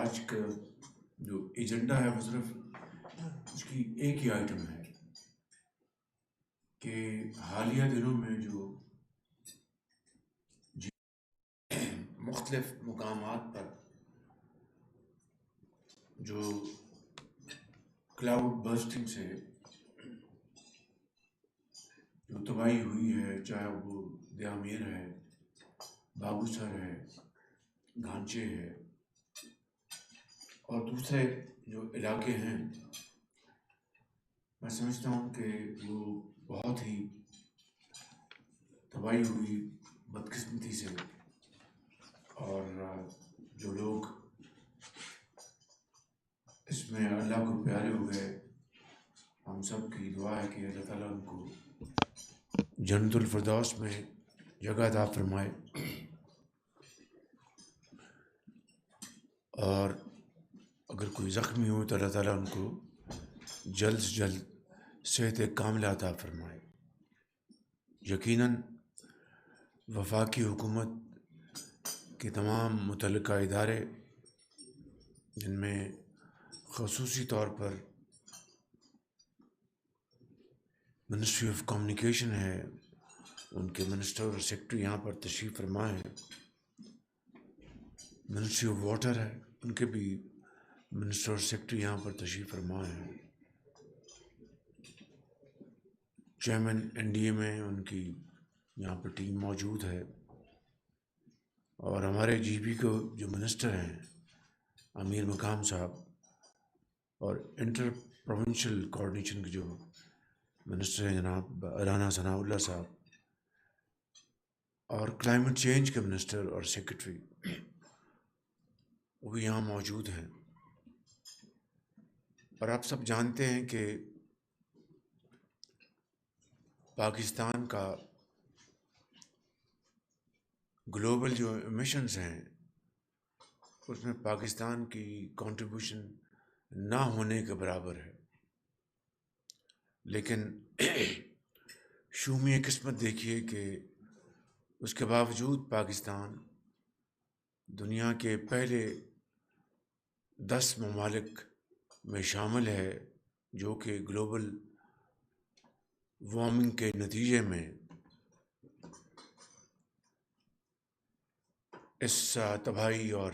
آج کا جو ایجنڈا ہے وہ صرف اس کی ایک ہی آئٹم ہے کہ حالیہ دنوں میں جو مختلف مقامات پر جو کلاؤڈ برسٹنگ سے جو تباہی ہوئی ہے، چاہے وہ دیامیر ہے، بابو سر ہے، گھانچے ہے اور دوسرے جو علاقے ہیں، میں سمجھتا ہوں کہ وہ بہت ہی تباہی ہوئی بدقسمتی سے، اور جو لوگ اس میں اللہ کو پیارے ہو گئے، ہم سب کی دعا ہے کہ اللہ تعالیٰ ان کو جنت الفردوس میں جگہ عطا فرمائے، اور اگر کوئی زخمی ہو تو اللہ تعالیٰ ان کو جلد سے جلد صحت کاملہ عطا فرمائے۔ یقیناً وفاقی حکومت کے تمام متعلقہ ادارے، جن میں خصوصی طور پر منسٹری آف کمیونیکیشن ہے، ان کے منسٹر اور سیکرٹری یہاں پر تشریف فرما ہے، منسٹری آف واٹر ہے، ان کے بھی منسٹر اور سیکرٹری یہاں پر تشریف فرما ہے، چیئرمین این ڈی اے میں ان کی یہاں پر ٹیم موجود ہے، اور ہمارے جی بی کو جو منسٹر ہیں امیر مقام صاحب، اور انٹر پروونشل کوآرڈینیشن کے جو منسٹر ہیں جناب رانا ثناء اللہ صاحب، اور کلائمیٹ چینج کے منسٹر اور سیکرٹری وہ بھی یہاں موجود ہیں۔ اور آپ سب جانتے ہیں کہ پاکستان کا گلوبل جو ایمیشنز ہیں اس میں پاکستان کی کنٹریبیوشن نہ ہونے کے برابر ہے، لیکن شومی قسمت دیکھیے کہ اس کے باوجود پاکستان دنیا کے پہلے 10 ممالک میں شامل ہے جو کہ گلوبل وارمنگ کے نتیجے میں اس تباہی اور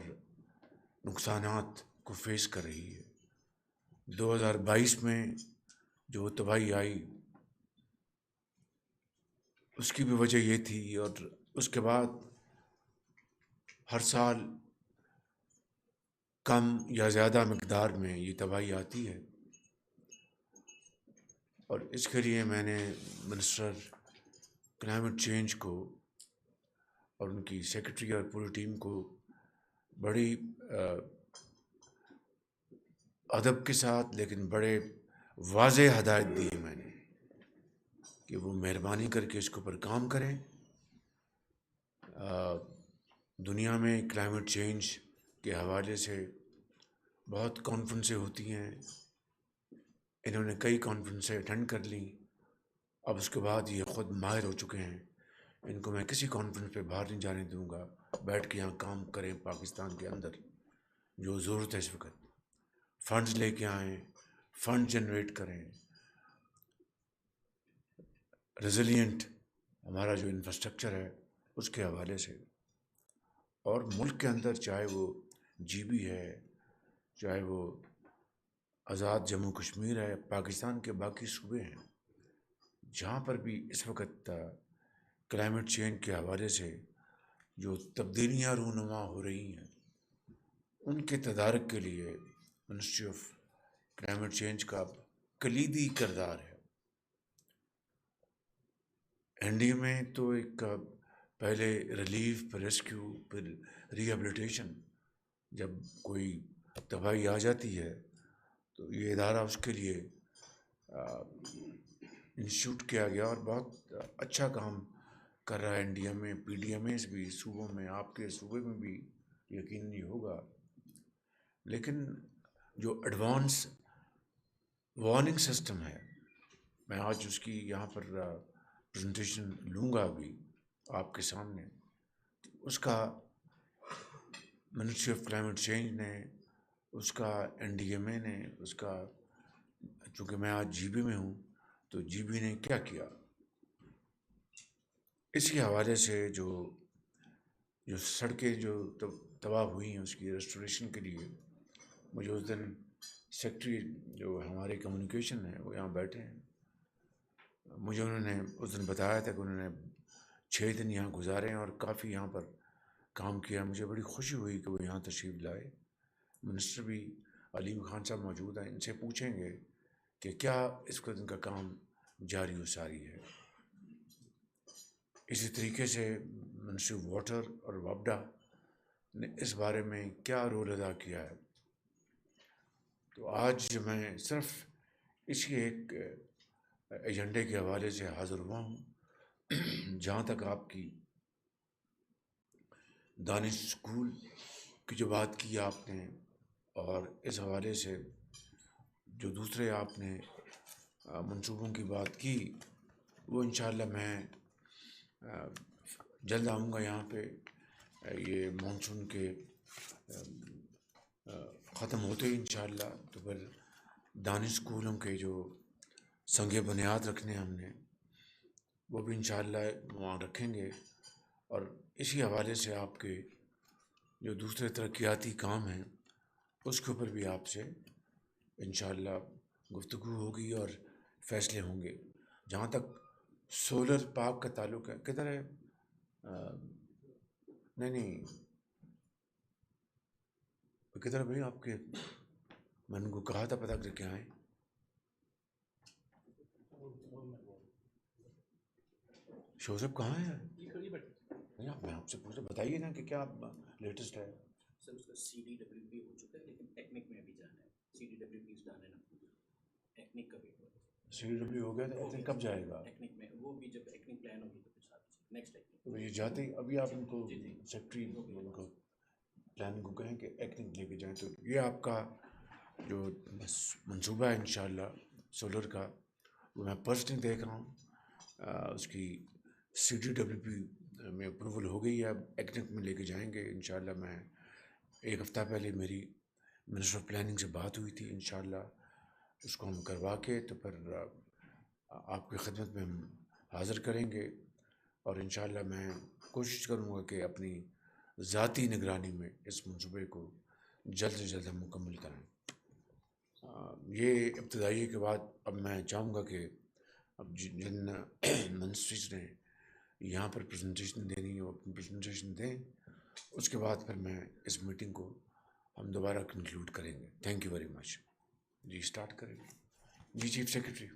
نقصانات کو فیس کر رہی ہے۔ 2022 میں جو تباہی آئی اس کی بھی وجہ یہ تھی، اور اس کے بعد ہر سال کم یا زیادہ مقدار میں یہ تباہی آتی ہے، اور اس کے لیے میں نے منسٹر کلائمیٹ چینج کو اور ان کی سیکرٹری اور پوری ٹیم کو بڑی ادب کے ساتھ لیکن بڑے واضح ہدایت دی میں نے کہ وہ مہربانی کر کے اس کے اوپر کام کریں۔ دنیا میں کلائمیٹ چینج کے حوالے سے بہت کانفرنسیں ہوتی ہیں، انہوں نے کئی کانفرنسیں اٹینڈ کر لیں، اب اس کے بعد یہ خود ماہر ہو چکے ہیں، ان کو میں کسی کانفرنس پہ باہر نہیں جانے دوں گا، بیٹھ کے یہاں کام کریں، پاکستان کے اندر جو ضرورت ہے اس وقت فنڈز لے کے آئیں، فنڈ جنریٹ کریں، ریزیلینٹ ہمارا جو انفراسٹرکچر ہے اس کے حوالے سے، اور ملک کے اندر چاہے وہ جی بی ہے، چاہے وہ آزاد جموں کشمیر ہے، پاکستان کے باقی صوبے ہیں، جہاں پر بھی اس وقت کلائمیٹ چینج کے حوالے سے جو تبدیلیاں رونما ہو رہی ہیں ان کے تدارک کے لیے منسٹری آف کلائمیٹ چینج کا کلیدی کردار ہے۔ این ڈی اے میں تو ایک پہلے ریلیف، پھر ریسکیو، پھر ریہیبلیٹیشن، جب کوئی تباہی آ جاتی ہے تو یہ ادارہ اس کے لیے انسٹیٹیوٹ کیا گیا، اور بہت اچھا کام کر رہا ہے این ڈی اے میں، پی ڈی ایم ایز بھی صوبوں میں، آپ کے صوبے میں بھی یقینی ہوگا۔ لیکن جو ایڈوانس وارننگ سسٹم ہے، میں آج اس کی یہاں پر پریزنٹیشن لوں گا ابھی آپ کے سامنے، اس کا منسٹری آف کلائمیٹ چینج نے اس کا NDMA نے اس کا، چونکہ میں آج GB میں ہوں تو GB نے کیا کیا اس کے حوالے سے، جو سڑکیں جو تباہ ہوئی ہیں اس کی ریسٹوریشن کے لیے، مجھے اس دن سیکٹری جو ہمارے کمیونیکیشن ہے وہ یہاں بیٹھے ہیں، مجھے انہوں نے اس دن بتایا تھا کہ انہوں نے 6 دن یہاں گزارے ہیں اور کافی یہاں پر کام کیا. مجھے بڑی خوشی ہوئی کہ وہ یہاں تشریف لائے. منسٹر بھی علیم خان صاحب موجود ہیں، ان سے پوچھیں گے کہ کیا اس کو ان کا کام جاری و ساری ہے. اسی طریقے سے منسٹری واٹر اور وابڈا نے اس بارے میں کیا رول ادا کیا ہے. تو آج میں صرف اسی ایک ایجنڈے کے حوالے سے حاضر ہوا ہوں. جہاں تک آپ کی دانش اسکول کی جو بات کی آپ نے، اور اس حوالے سے جو دوسرے آپ نے منصوبوں کی بات کی، وہ انشاءاللہ میں جلد آؤں گا یہاں پہ. یہ مانسون کے ختم ہوتے ہی انشاءاللہ تو پھر دانش اسکولوں کے جو سنگ بنیاد رکھنے ہم نے، وہ بھی انشاءاللہ وہاں رکھیں گے. اور اسی حوالے سے آپ کے جو دوسرے ترقیاتی کام ہیں اس کے اوپر بھی آپ سے انشاءاللہ گفتگو ہوگی اور فیصلے ہوں گے. جہاں تک سولر پارک کا تعلق ہے، کدھر ہے؟ نہیں کدھر بھائی آپ کے؟ میں نے ان کو کہا تھا پتہ کر کے آئیں. شوزب کہاں ہے؟ نہیں، میں آپ سے پوچھا، بتائیے نا کہ کیا لیٹسٹ ہے. سر اس کا CDWP ہو چکا ہے لیکن ٹیکنیک میں ابھی جانا ہے. CDWP is done and technique کا پیپر CDW ہو گیا تو ایتھنک کب جائے گا؟ ٹیکنیک میں وہ بھی جب ٹیکنیک پلان ہوگی تو پھر ساتھ نیکسٹ ٹیکنیک. تو یہ جاتے ہی ابھی آپ ان کو سیکٹری ان کو پلان کو کہیں کہ ایکنک لے کے جائیں. تو یہ آپ کا جو منصوبہ ہے انشاءاللہ سولر کا، وہ میں پرسنلی دیکھ رہا ہوں. اس کی CDWP میں اپروول ہو گئی ہے، اب ایکنک میں لے کے جائیں گے انشاءاللہ. میں ایک ہفتہ پہلے میری منسٹر آف پلاننگ سے بات ہوئی تھی، انشاءاللہ اس کو ہم کروا کے تو پھر آپ کی خدمت میں ہم حاضر کریں گے. اور انشاءاللہ میں کوشش کروں گا کہ اپنی ذاتی نگرانی میں اس منصوبے کو جلد سے جلد ہم مکمل کریں. یہ ابتدائی کے بعد اب میں چاہوں گا کہ اب جن منسٹریز نے یہاں پر پریزنٹیشن دینی ہے وہ اپنی پریزنٹیشن دیں. اس کے بعد پھر میں اس میٹنگ کو ہم دوبارہ کنکلوڈ کریں گے. Thank you very much. جی اسٹارٹ کریں گے. جی چیف سیکرٹری.